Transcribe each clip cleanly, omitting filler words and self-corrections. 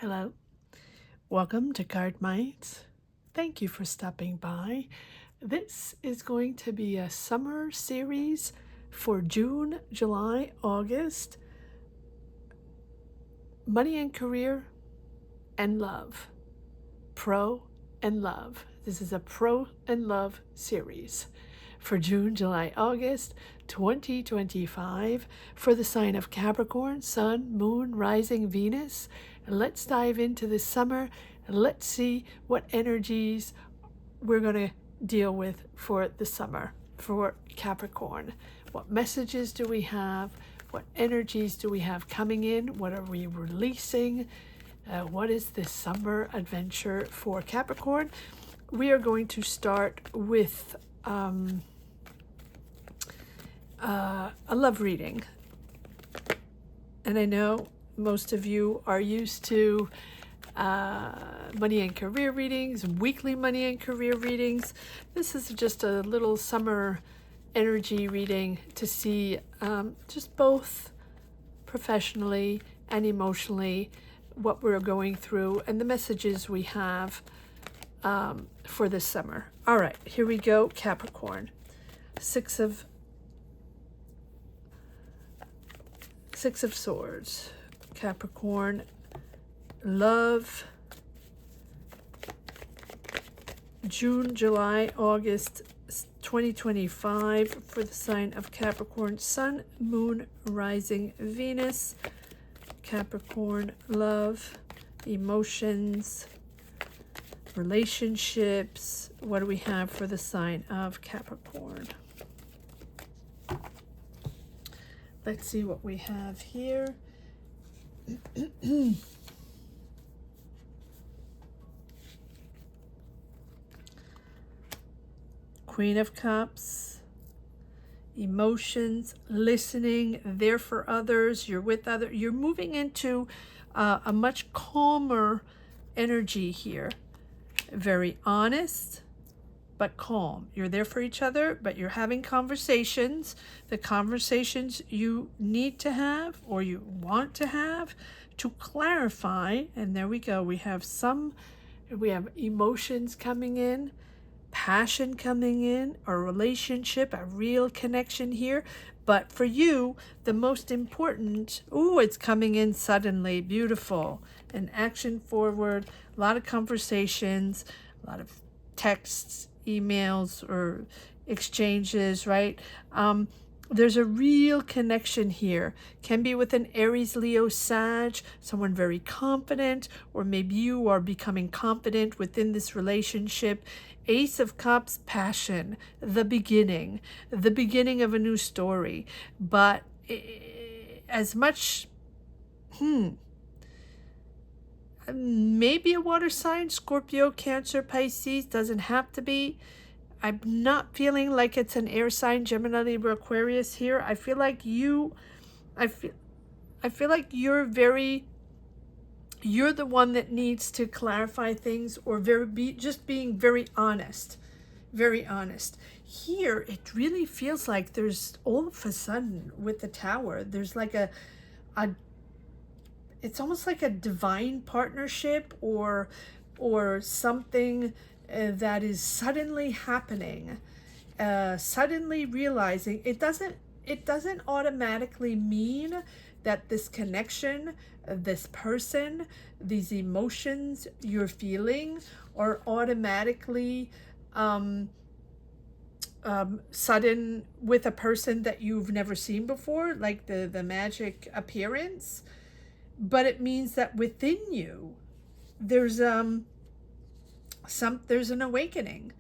Hello, welcome to Cardminds. Thank you for stopping by. This is going to be a summer series for June, July, August, money and career and love, pro and love. This is a pro and love series for June, July, August 2025 for the sign of Capricorn, Sun, Moon, Rising, Venus. And let's dive into the summer and let's see what energies we're going to deal with for the summer for Capricorn. What messages do we have? What energies do we have coming in? What are we releasing? What is this summer adventure for Capricorn? We are going to start with a love reading. And I know most of you are used to money and career readings, weekly money and career readings. This is just a little summer energy reading to see just both professionally and emotionally what we're going through and the messages we have for this summer. All right, here we go, Capricorn. Six of Swords. Capricorn, love, June, July, August 2025 for the sign of Capricorn, Sun, Moon, Rising, Venus. Capricorn, love, emotions, relationships. What do we have for the sign of Capricorn? Let's see what we have here. Queen of Cups, emotions, listening, there for others, you're with others. You're moving into a much calmer energy here. Very honest, but calm. You're there for each other, but you're having conversations. The conversations you need to have or you want to have to clarify. And there we go. We have emotions coming in, passion coming in, a relationship, a real connection here. But for you, the most important, it's coming in suddenly, beautiful, and action forward, a lot of conversations, a lot of texts, emails, or exchanges, right? There's a real connection here. Can be with an Aries, Leo, Sag, someone very confident, or maybe you are becoming confident within this relationship. Ace of Cups, passion, the beginning of a new story. But as much, maybe a water sign, Scorpio, Cancer, Pisces, doesn't have to be. I'm not feeling like it's an air sign, Gemini, Libra, Aquarius here. I feel like you're the one that needs to clarify things, or just being very honest. Very honest. Here, it really feels like there's all of a sudden with the Tower, there's like it's almost like a divine partnership or something that is suddenly happening, suddenly realizing. It doesn't automatically mean that this connection, this person, these emotions you're feeling are automatically sudden with a person that you've never seen before, like the magic appearance. But it means that within you there's an awakening,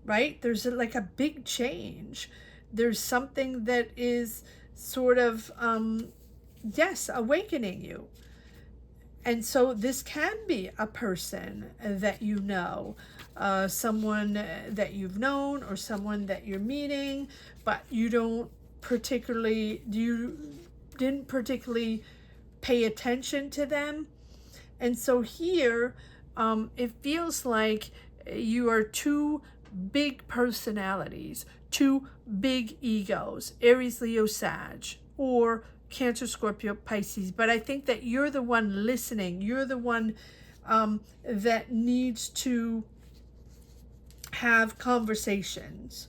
right? There's like a big change. There's something that is sort of awakening you. And so this can be a person that you know, someone that you've known, or someone that you're meeting, but you didn't particularly pay attention to them. And so here, it feels like you are two big personalities, two big egos, Aries, Leo, Sag, or Cancer, Scorpio, Pisces, but I think that you're the one listening. You're the one that needs to have conversations,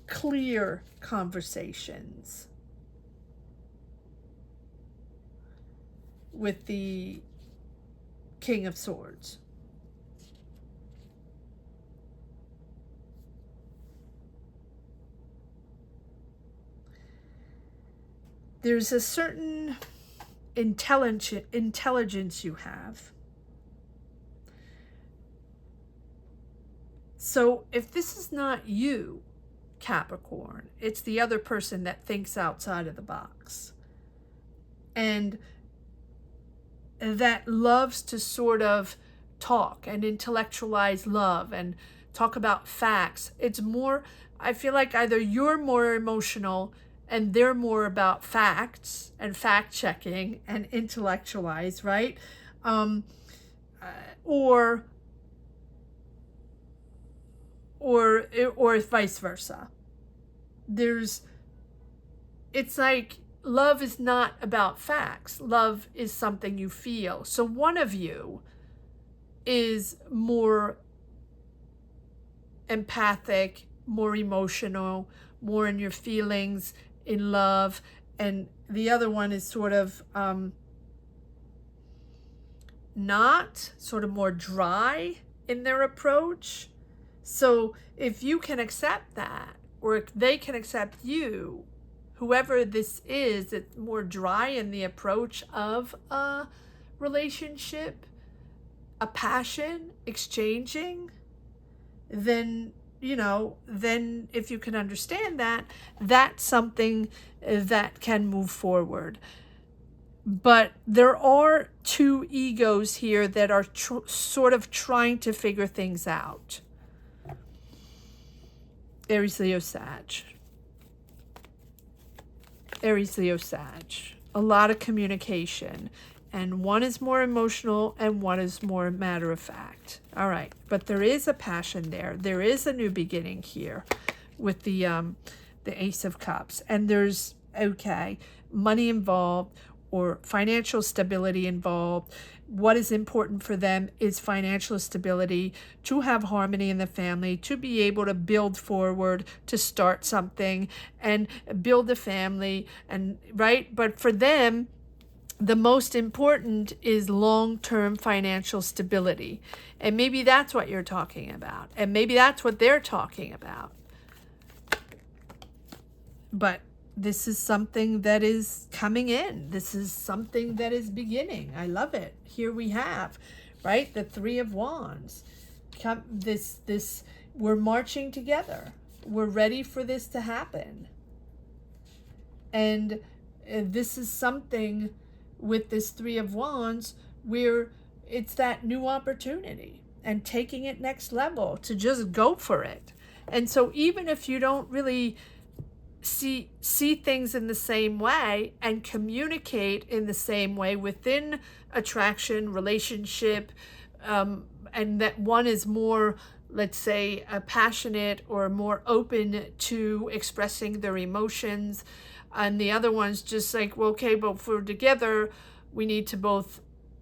clear conversations with the King of Swords. There's a certain intelligence you have. So if this is not you, Capricorn, it's the other person that thinks outside of the box and that loves to sort of talk and intellectualize love and talk about facts. It's more, I feel like either you're more emotional and they're more about facts and fact checking and intellectualize, right? Or vice versa. It's like love is not about facts. Love is something you feel. So one of you is more empathic, more emotional, more in your feelings, in love, and the other one is sort of not, sort of more dry in their approach. So if you can accept that, or if they can accept you, whoever this is, it's more dry in the approach of a relationship, a passion, exchanging, then, you know, then if you can understand that, that's something that can move forward. But there are two egos here that are sort of trying to figure things out. Aries, Leo, Sag. Aries, Leo, Sag. A lot of communication. And one is more emotional and one is more matter of fact. All right. But there is a passion there. There is a new beginning here with the Ace of Cups. And there's, okay, money involved or financial stability involved. What is important for them is financial stability, to have harmony in the family, to be able to build forward, to start something and build a family, and right? But for them, the most important is long-term financial stability. And maybe that's what you're talking about. And maybe that's what they're talking about. But this is something that is coming in. This is something that is beginning. I love it. Here we have, right? The Three of Wands. We're marching together. We're ready for this to happen. And this is something with this Three of Wands where it's that new opportunity and taking it next level, to just go for it. And so even if you don't really see things in the same way and communicate in the same way within attraction, relationship, and that one is more, let's say, passionate or more open to expressing their emotions, and the other one's just like, well, okay, but if we're together, we need to both,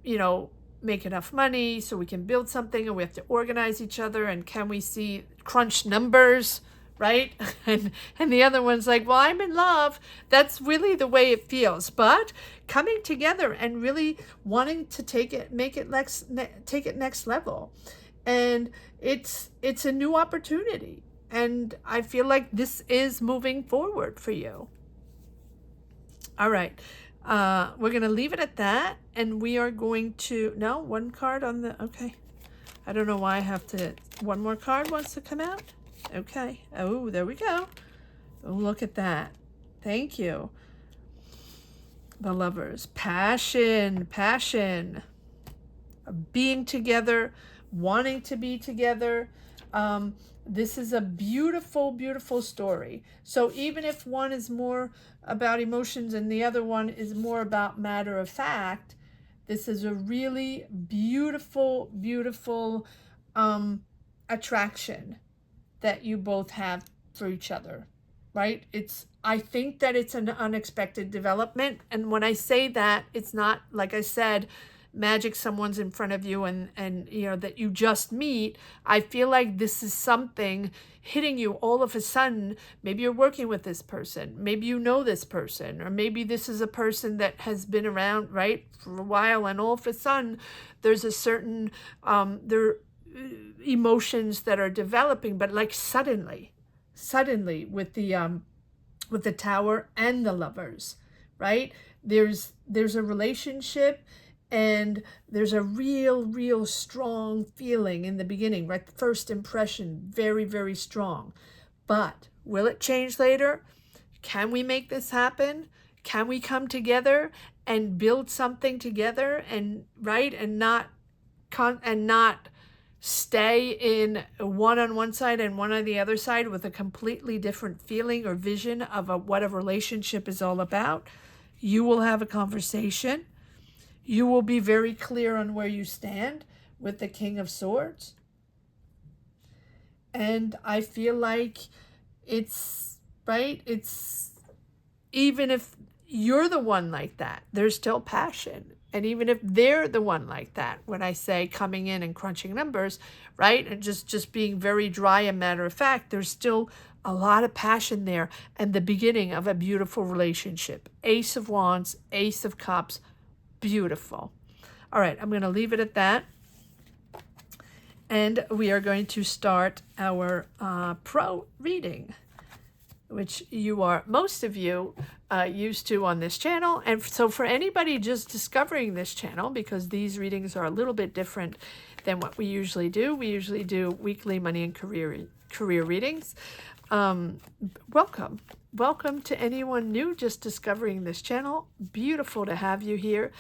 you know, make enough money so we can build something, and we have to organize each other, and can we see crunch numbers, right? And the other one's like, well, I'm in love. That's really the way it feels. But coming together and really wanting to take it next level. And it's a new opportunity. And I feel like this is moving forward for you. All right. We're going to leave it at that. And we are going to, no, one card on the, okay. I don't know why I have to, one more card wants to come out. Okay. Oh, there we go. Oh, look at that. Thank you. The Lovers. Passion. Being together. Wanting to be together. This is a beautiful, beautiful story. So even if one is more about emotions and the other one is more about matter of fact, this is a really beautiful, beautiful attraction that you both have for each other. right? I think that it's an unexpected development. And when I say that, it's not, like I said, magic, someone's in front of you and you know, that you just meet. I feel like this is something hitting you all of a sudden. Maybe you're working with this person, maybe you know this person, or maybe this is a person that has been around, right, for a while, and all of a sudden there's a certain emotions that are developing, but like suddenly with the Tower and the Lovers, right? There's a relationship, and there's a real strong feeling in the beginning, right? The first impression, very, very strong. But will it change later? Can we make this happen? Can we come together and build something together, and right, and not stay in one on one side and one on the other side with a completely different feeling or vision of what a relationship is all about? You will have a conversation. You will be very clear on where you stand with the King of Swords. And I feel like it's, right, it's, even if you're the one like that, there's still passion. And even if they're the one like that, when I say coming in and crunching numbers, right, and just being very dry and matter of fact, there's still a lot of passion there, and the beginning of a beautiful relationship. Ace of Wands, Ace of Cups, beautiful. All right, I'm going to leave it at that. And we are going to start our pro reading, which most of you used to on this channel. And so for anybody just discovering this channel, because these readings are a little bit different than what we usually do weekly money and career readings. Welcome to anyone new just discovering this channel. Beautiful to have you here.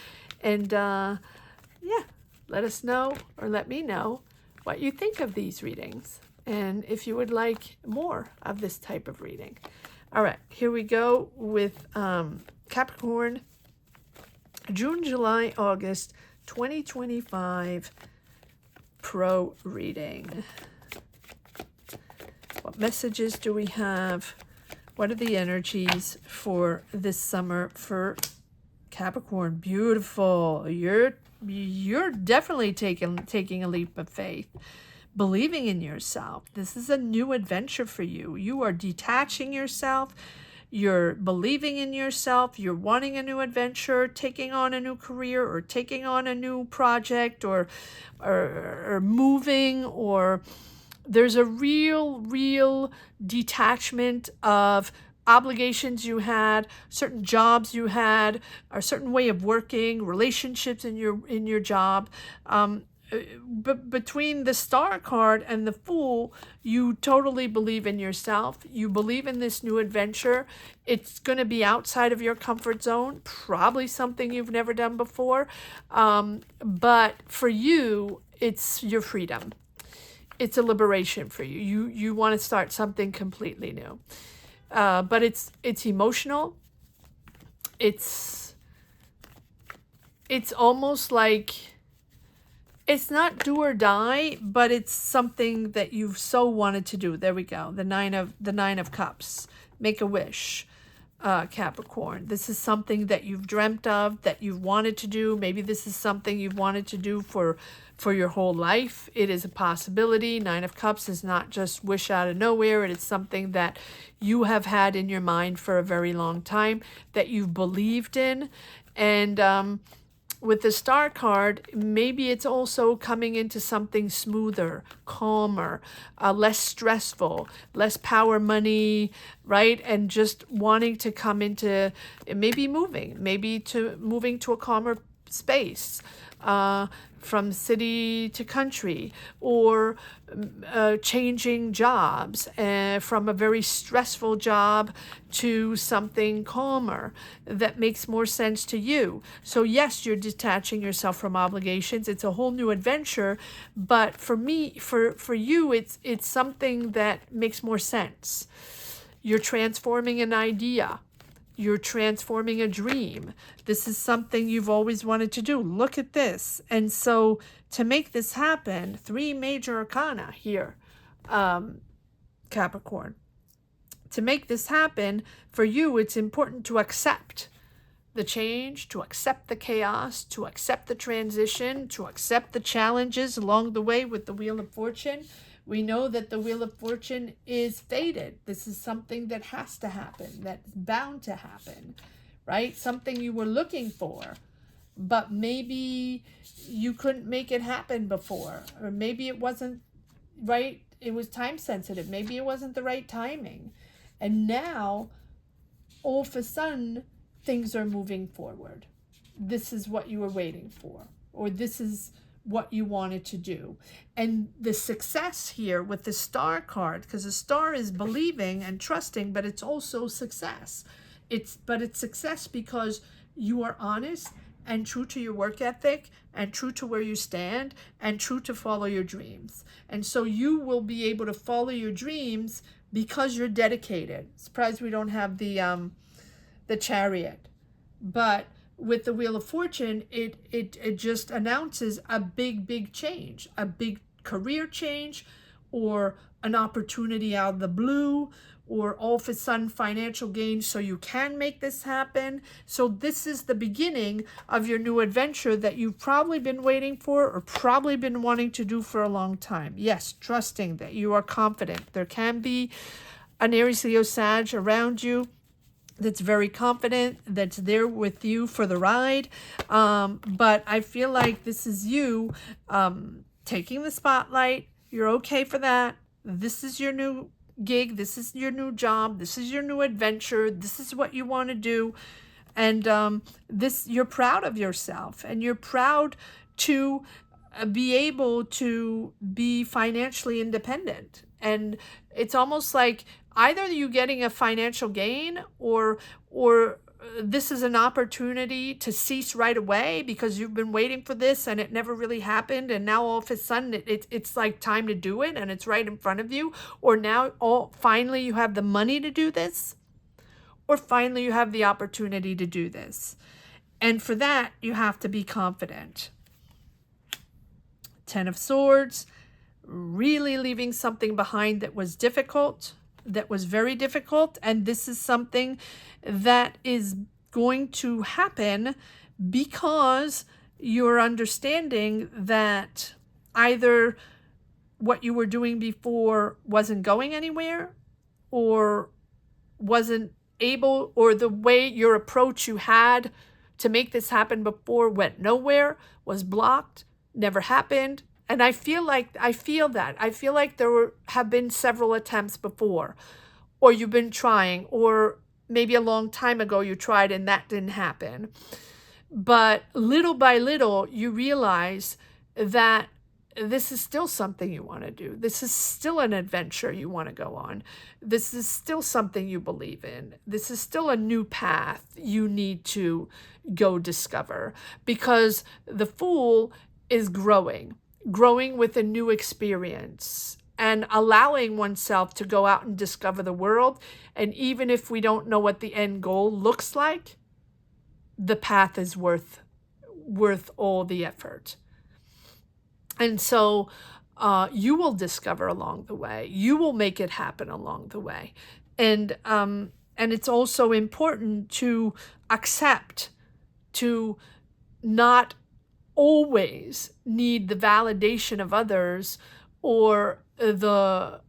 And yeah, let us know, or let me know, what you think of these readings, and if you would like more of this type of reading. All right, here we go with Capricorn, June, July, August 2025 pro reading. What messages do we have? What are the energies for this summer for Capricorn? Beautiful. You're definitely taking a leap of faith, believing in yourself. This is a new adventure for you. You are detaching yourself. You're believing in yourself. You're wanting a new adventure, taking on a new career, or taking on a new project, or moving, or there's a real detachment of obligations you had, certain jobs you had, a certain way of working, relationships in your job. But between the Star card and the Fool, you totally believe in yourself. You believe in this new adventure. It's going to be outside of your comfort zone, probably something you've never done before. But for you, it's your freedom. It's a liberation for you. You want to start something completely new. But it's emotional. It's almost like, it's not do or die, but it's something that you've so wanted to do. There we go. The nine of Cups. Make a wish, Capricorn. This is something that you've dreamt of, that you've wanted to do. Maybe this is something you've wanted to do for your whole life. It is a possibility. Nine of Cups is not just wish out of nowhere. It is something that you have had in your mind for a very long time, that you've believed in. And with the Star card, maybe it's also coming into something smoother, calmer, less stressful, less power money, right? And just wanting to come into maybe moving to a calmer space, from city to country, or changing jobs from a very stressful job to something calmer that makes more sense to you. So yes, you're detaching yourself from obligations. It's a whole new adventure, but for you, it's something that makes more sense. You're transforming an idea. You're transforming a dream. This is something you've always wanted to do. Look at this. And so to make this happen, 3 major arcana here, Capricorn. to make this happen, for you, it's important to accept the change, to accept the chaos, to accept the transition, to accept the challenges along the way with the Wheel of Fortune. We know that the Wheel of Fortune is fated. This is something that has to happen, that's bound to happen, right? Something you were looking for, but maybe you couldn't make it happen before, or maybe it wasn't right. It was time sensitive. Maybe it wasn't the right timing. And now, all of a sudden, things are moving forward. This is what you were waiting for, or this is what you wanted to do. And the success here with the Star card, because the Star is believing and trusting, but it's also success. It's success because you are honest and true to your work ethic and true to where you stand and true to follow your dreams. And so you will be able to follow your dreams because you're dedicated. Surprised we don't have the Chariot. But with the Wheel of Fortune, it just announces a big change, a big career change, or an opportunity out of the blue, or all of a sudden financial gain, so you can make this happen. So this is the beginning of your new adventure that you've probably been waiting for, or probably been wanting to do for a long time. Yes, trusting that you are confident. There can be an Aries, Leo, Sag around you that's very confident, that's there with you for the ride. But I feel like this is you taking the spotlight. You're okay for that. This is your new gig. This is your new job. This is your new adventure. This is what you want to do. And you're proud of yourself, and you're proud to be able to be financially independent. And it's almost like either you getting a financial gain, or this is an opportunity to cease right away because you've been waiting for this and it never really happened, and now all of a sudden it's like time to do it and it's right in front of you. Or now finally you have the money to do this, or finally you have the opportunity to do this. And for that, you have to be confident. Ten of Swords, really leaving something behind that was difficult, that was very difficult. And this is something that is going to happen because you're understanding that either what you were doing before wasn't going anywhere, or wasn't able, or the way your approach you had to make this happen before went nowhere, was blocked, never happened. And I feel like there have been several attempts before, or you've been trying, or maybe a long time ago you tried and that didn't happen. But little by little, you realize that this is still something you want to do. This is still an adventure you want to go on. This is still something you believe in. This is still a new path you need to go discover, because the Fool is growing with a new experience and allowing oneself to go out and discover the world. And even if we don't know what the end goal looks like, the path is worth all the effort. And so you will discover along the way. You will make it happen along the way. And it's also important to accept, to not always need the validation of others, or the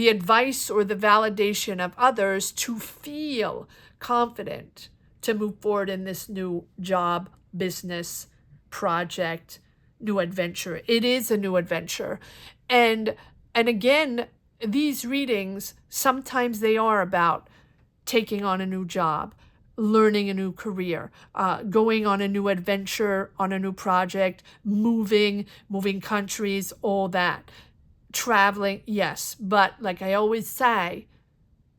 advice or the validation of others, to feel confident to move forward in this new job, business, project, new adventure. It is a new adventure. And again, these readings, sometimes they are about taking on a new job, learning a new career, going on a new adventure, on a new project, moving countries, all that. Traveling, yes. But like I always say,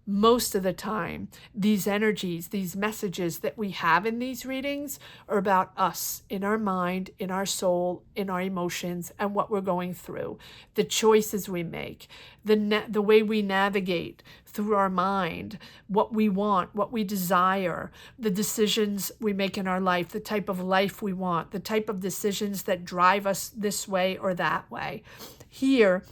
most of the time, these energies, these messages that we have in these readings are about us, in our mind, in our soul, in our emotions, and what we're going through, the choices we make, the way we navigate through our mind, what we want, what we desire, the decisions we make in our life, the type of life we want, the type of decisions that drive us this way or that way. Here,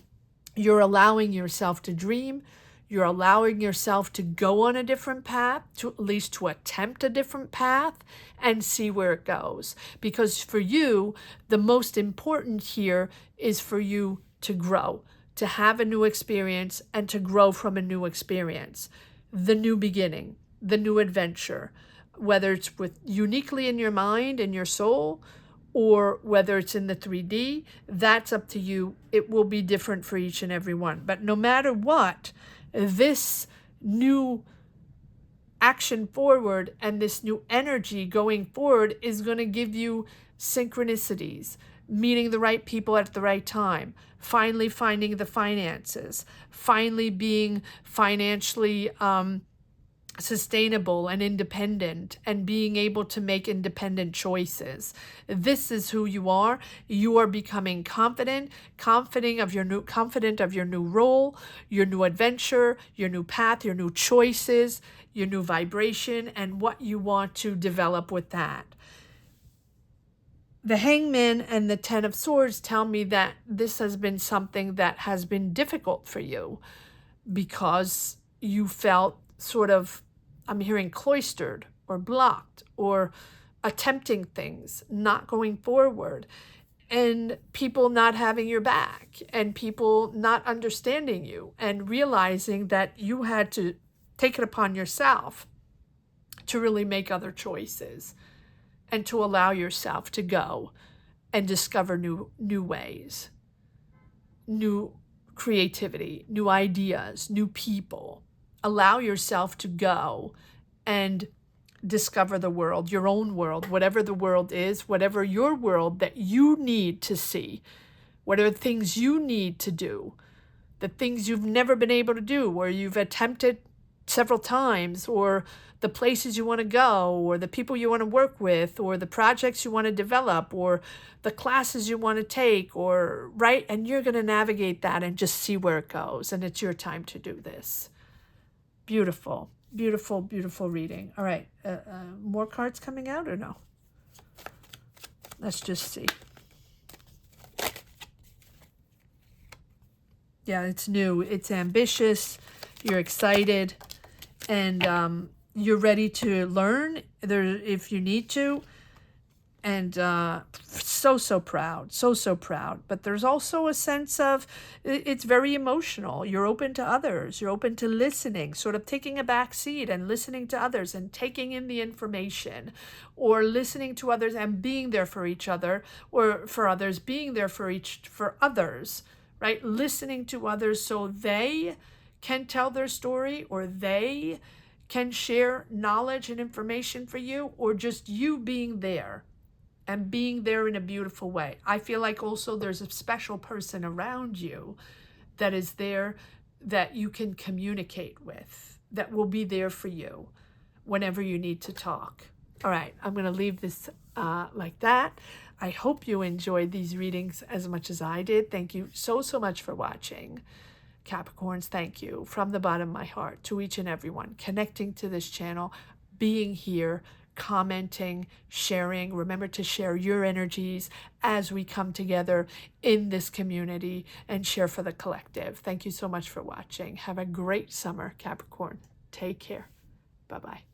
you're allowing yourself to dream. You're allowing yourself to go on a different path, to at least to attempt a different path and see where it goes. Because for you, the most important here is for you to grow, to have a new experience and to grow from a new experience. The new beginning, the new adventure, whether it's with uniquely in your mind and your soul, or whether it's in the 3D, that's up to you. It will be different for each and every one. But no matter what, this new action forward and this new energy going forward is going to give you synchronicities, meeting the right people at the right time, finally finding the finances, finally being financially sustainable and independent, and being able to make independent choices. This is who you are. You are becoming confident of your new role, your new adventure, your new path, your new choices, your new vibration, and what you want to develop with that. The Hangman and the Ten of Swords tell me that this has been something that has been difficult for you because you felt sort of, I'm hearing, cloistered or blocked or attempting things, not going forward, and people not having your back and people not understanding you, and realizing that you had to take it upon yourself to really make other choices and to allow yourself to go and discover new ways, new creativity, new ideas, new people. Allow yourself to go and discover the world, your own world, whatever the world is, whatever your world that you need to see, whatever things you need to do, the things you've never been able to do, or you've attempted several times, or the places you want to go, or the people you want to work with, or the projects you want to develop, or the classes you want to take, or right, and you're going to navigate that and just see where it goes, and it's your time to do this. Beautiful, beautiful, beautiful reading. All right, more cards coming out or no? Let's just see. Yeah, it's new, it's ambitious, you're excited, and you're ready to learn there if you need to, and so proud, so proud. But there's also a sense of, it's very emotional. You're open to others, you're open to listening, sort of taking a back seat and listening to others and taking in the information, or listening to others and being there for each other, or for others being there for others, right? Listening to others so they can tell their story, or they can share knowledge and information for you, or just you being there and being there in a beautiful way. I feel like also there's a special person around you that is there that you can communicate with, that will be there for you whenever you need to talk. All right, I'm going to leave this like that. I hope you enjoyed these readings as much as I did. Thank you so much for watching. Capricorns, thank you from the bottom of my heart to each and everyone connecting to this channel, being here, commenting, sharing. Remember to share your energies as we come together in this community and share for the collective. Thank you so much for watching. Have a great summer, Capricorn. Take care. Bye-bye.